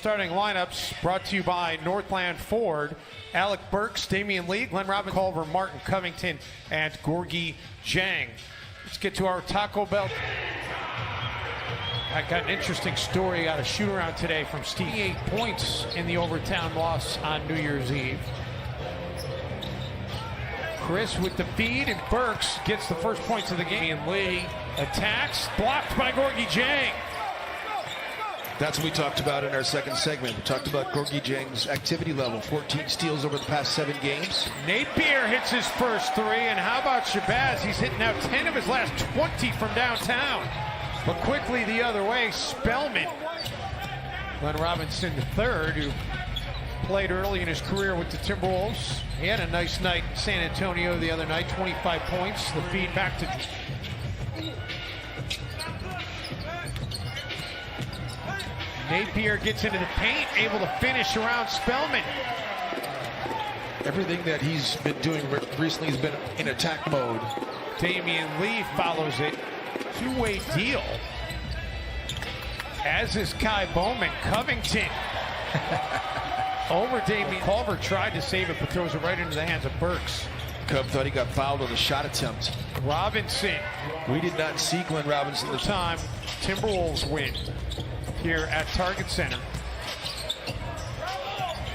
Starting lineups brought to you by Northland Ford. Alec Burks, Damian Lee, Glenn Robin, Culver, Martin Covington, and Gorgie Jang. Let's get to our Taco Bell. I got an interesting story. Got a shoot around today from Steve. 8 points in the overtime loss on New Year's Eve. Chris with the feed, and Burks gets the first points of the game. And Lee attacks, blocked by Gorgie Jang. That's what we talked about in our second segment. We talked about Gorgie Jang's activity level, 14 steals over the past 7 games. Napier hits his first 3, and how about Shabazz? He's hitting now 10 of his last 20 from downtown. But quickly the other way, Spellman. Glenn Robinson III, who played early in his career with the Timberwolves. He had a nice night in San Antonio the other night, 25 points. The feed back to... Napier gets into the paint, able to finish around Spellman. Everything that he's been doing recently has been in attack mode. Damian Lee follows it. Two-way deal. As is Kai Bowman. Covington. Over Damian. Culver tried to save it, but throws it right into the hands of Burks. Cub thought he got fouled on the shot attempt. Robinson. We did not see Glenn Robinson this time. Timberwolves win here at Target Center.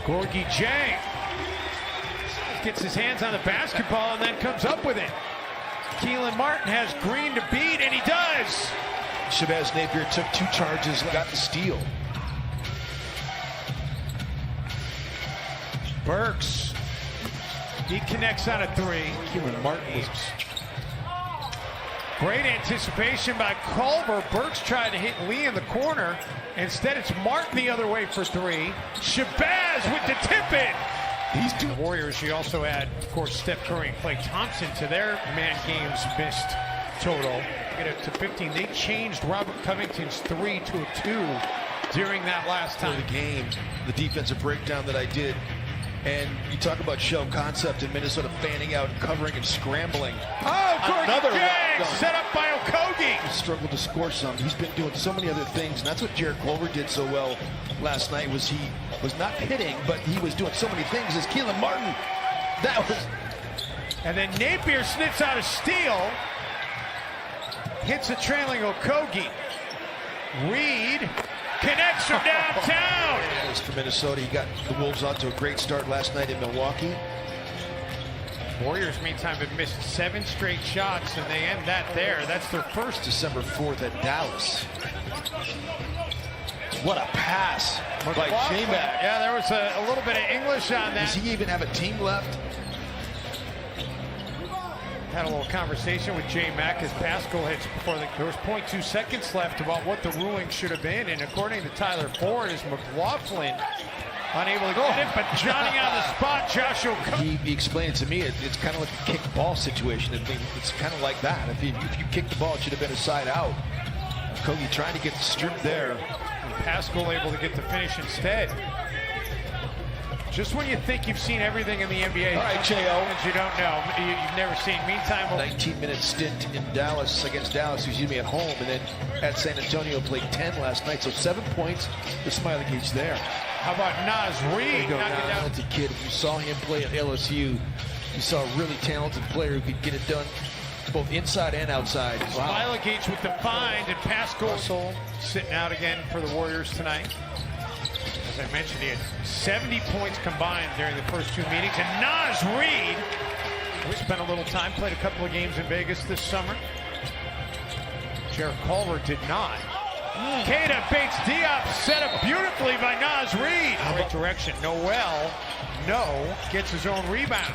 Gorgie Jang gets his hands on the basketball and then comes up with it. Keelan Martin has Green to beat, and he does. Shabazz Napier took 2 charges, got the steal. Burks, he connects on a 3. Keelan Martin was... Great anticipation by Culver. Burks tried to hit Lee in the corner. Instead, it's Martin the other way for 3. Shabazz with the tip-in. These two Warriors, she also had, of course, Steph Curry and Klay Thompson to their man games missed total. Get it to 15. They changed Robert Covington's 3 to a 2 during that last time. The game, the defensive breakdown that I did. And you talk about shell concept in Minnesota, fanning out and covering and scrambling. Oh, another Jang set up by Okogie. He struggled to score some. He's been doing so many other things, and that's what Jared Culver did so well last night. Was he was not hitting, but he was doing so many things. As Keelan Martin, that was. And then Napier sniffs out a steal, hits a trailing Okogie. Reed connects from downtown. As for Minnesota, he got the Wolves out to a great start last night in Milwaukee. Warriors, meantime, have missed 7 straight shots, and they end that there. That's their first. December 4th at Dallas. What a pass by J-Mac. Yeah, there was a little bit of English on that. Does he even have a team left? Had a little conversation with J-Mac as Pascal hits before there was 0.2 seconds left about what the ruling should have been, and according to Tyler Ford, is McLaughlin unable to get it, but Johnny on the spot, Josh Okogie. He explained it to me, it's kind of like a kick ball situation. It's kind of like that. If you kick the ball, it should have been a side out. Okogie trying to get the strip there. And Pascal able to get the finish instead. Just when you think you've seen everything in the NBA, all right, J.O. you don't know, you've never seen. Meantime, 19-minute stint in Dallas against Dallas, excuse me, at home, and then at San Antonio played 10 last night, so 7 points. The smiley gauge there. How about Naz Reid? That's a kid. If you saw him play at LSU, you saw a really talented player who could get it done both inside and outside. Wow. Smiley gauge with the find, and Pascal sitting out again for the Warriors tonight. As I mentioned, he had 70 points combined during the first 2 meetings. And Naz Reid, we spent a little time, played a couple of games in Vegas this summer. Jared Culver did not. Keita baits Diop, set up beautifully by Naz Reid. Right direction. Noel, gets his own rebound.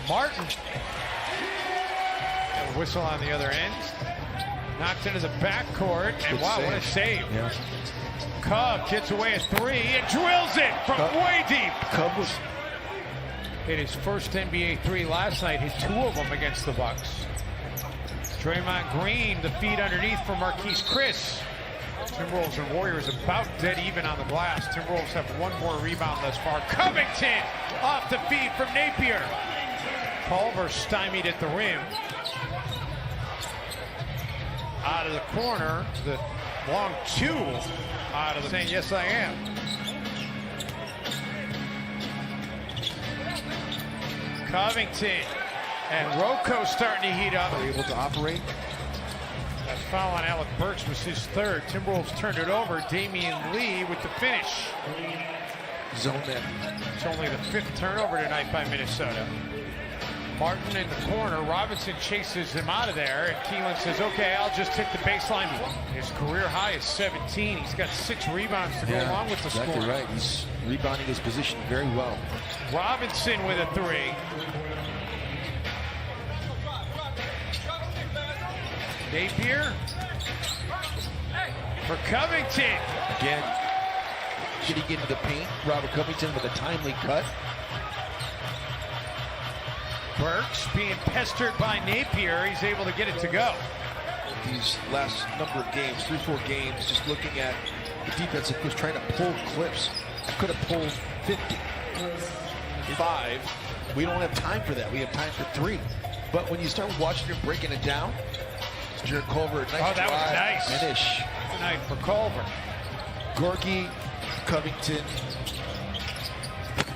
Martin. A whistle on the other end. Knocked into the backcourt, and wow, what a save. Yeah. Cub gets away a 3 and drills it from way deep. Cub was hit his first NBA 3 last night, hit 2 of them against the Bucks. Draymond Green, the feed underneath for Marquise Chris. Timberwolves and Warriors about dead even on the glass. Timberwolves have 1 more rebound thus far. Covington off the feed from Napier. Culver stymied at the rim. Out of the corner, the Long two out of the saying, yes, I am. Covington and Rocco starting to heat up. Are able to operate. That foul on Alec Burks was his third. Timberwolves turned it over. Damian Lee with the finish. Zone that. It's only the fifth turnover tonight by Minnesota. Martin in the corner. Robinson chases him out of there. And Keelan says, okay, I'll just hit the baseline. His career high is 17. He's got 6 rebounds to go along with the exactly score. Right. He's rebounding his position very well. Robinson with a 3. Napier for Covington. Again, should he get into the paint? Robert Covington with a timely cut. Burks being pestered by Napier. He's able to get it to go. These last number of games, 3-4 games, just looking at the defense was trying to pull clips. I could have pulled 50. 5. We don't have time for that. We have time for 3. But when you start watching him breaking it down, Jared Culver, nice that was nice finish. Tonight for Culver. Gorky, Covington,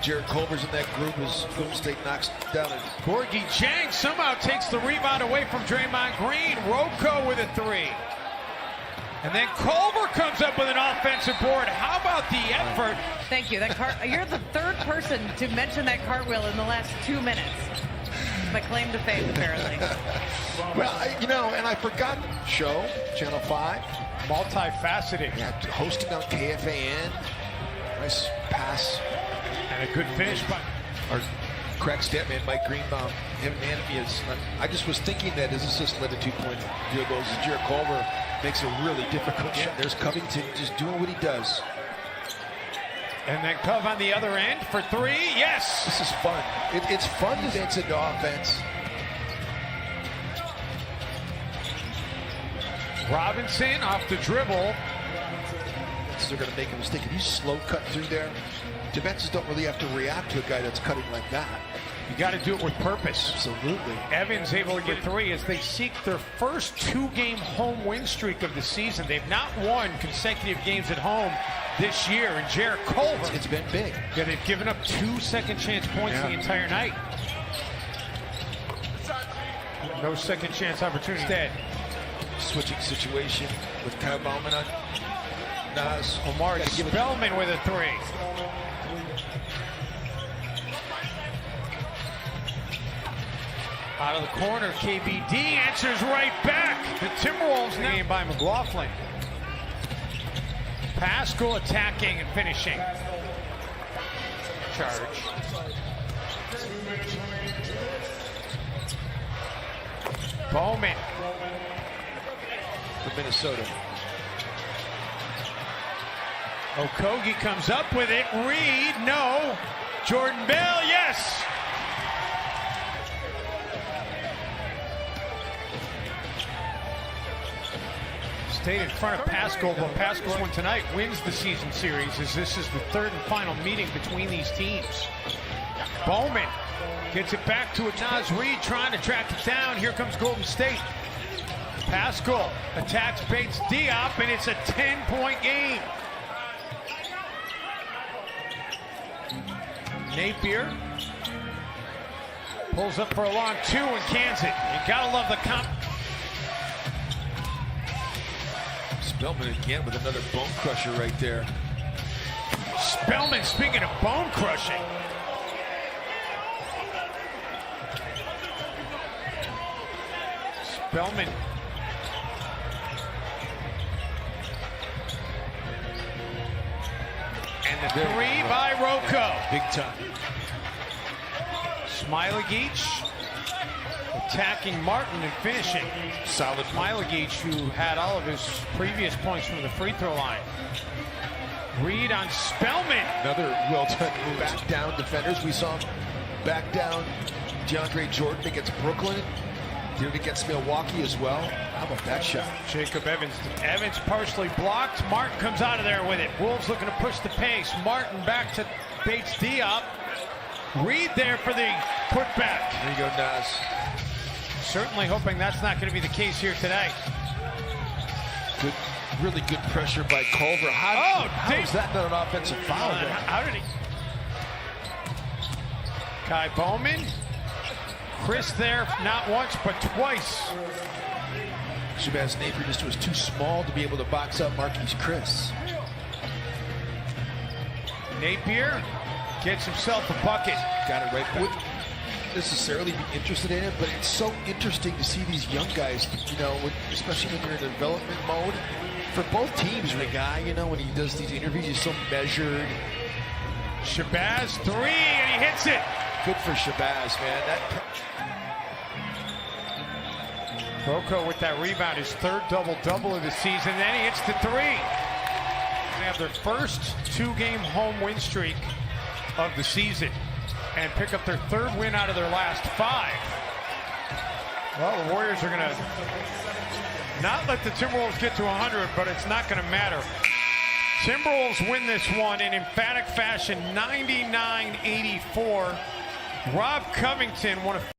Jared Culver's in that group as Golden State knocks down it. Gorgie Jang somehow takes the rebound away from Draymond Green. Rocco with a 3. And then Culver comes up with an offensive board. How about the effort? Thank you. You're the third person to mention that cartwheel in the last 2 minutes. My claim to fame, apparently. Well, and I forgot show, Channel 5. Multifaceted. Yeah, hosting on KFAN. Nice pass. And a good finish by our crack stat man, Mike Greenbaum. Him and me is. I just was thinking that his assist led to 2-point field goals. Jared Culver makes a really difficult shot. There's Covington just doing what he does. And then Cove on the other end for 3. Yes! This is fun. It's fun to dance into offense. Robinson off the dribble. They're going to make a mistake. If you slow cut through there, defenses don't really have to react to a guy that's cutting like that. You got to do it with purpose. Absolutely. Evans able to get 3 as they seek their first 2-game home win streak of the season. They've not won consecutive games at home this year. And Jared Culver, it's been big. Yeah, they've given up 2 second chance points the entire night. No second chance opportunity. Instead, switching situation with Kyle Bauman on Nas. Omar Spellman with a 3. Out of the corner, KBD answers right back. The Timberwolves game by McLaughlin. Pascal attacking and finishing. Charge. Bowman. For Minnesota. Okogie comes up with it. Reed, no. Jordan Bell, yes. Stayed in front of Pascal, but Pascal's one tonight wins the season series as this is the 3rd and final meeting between these teams. Bowman gets it back to Nas Reed trying to track it down. Here comes Golden State. Pascal attacks Bates Diop, and it's a 10-point game. Napier pulls up for a long 2 and cans it. You gotta love the comp. Spellman again with another bone crusher right there. Spellman, speaking of bone crushing. Spellman. And the 3 by Rocco. Big time. Smailagic attacking Martin and finishing. Solid. Smailagic, who had all of his previous points from the free throw line. Reed on Spellman. Another well-done move. Back down defenders. We saw him back down DeAndre Jordan against Brooklyn. Did it against Milwaukee as well. How about that shot? Jacob Evans. Evans partially blocked. Martin comes out of there with it. Wolves looking to push the pace. Martin back to Bates Diop. Reed there for the putback. There you go, Nas. Certainly hoping that's not going to be the case here today. Really good pressure by Culver. How is that not an offensive foul? How did he? Kai Bowman. Chris there, not once, but twice. Shabazz Napier just was too small to be able to box up Marquise Chris. Napier gets himself a bucket. Got it right back. Wouldn't necessarily be interested in it, but it's so interesting to see these young guys, you know, especially when you're in development mode. For both teams, the guy, you know, when he does these interviews, he's so measured. Shabazz, three, and he hits it. Good for Shabazz, man. Rocco with that rebound, his third double-double of the season. Then he hits the three. They have their first two-game home win streak of the season and pick up their third win out of their last 5. Well, the Warriors are going to not let the Timberwolves get to 100, but it's not going to matter. Timberwolves win this one in emphatic fashion, 99-84. Rob Covington, one of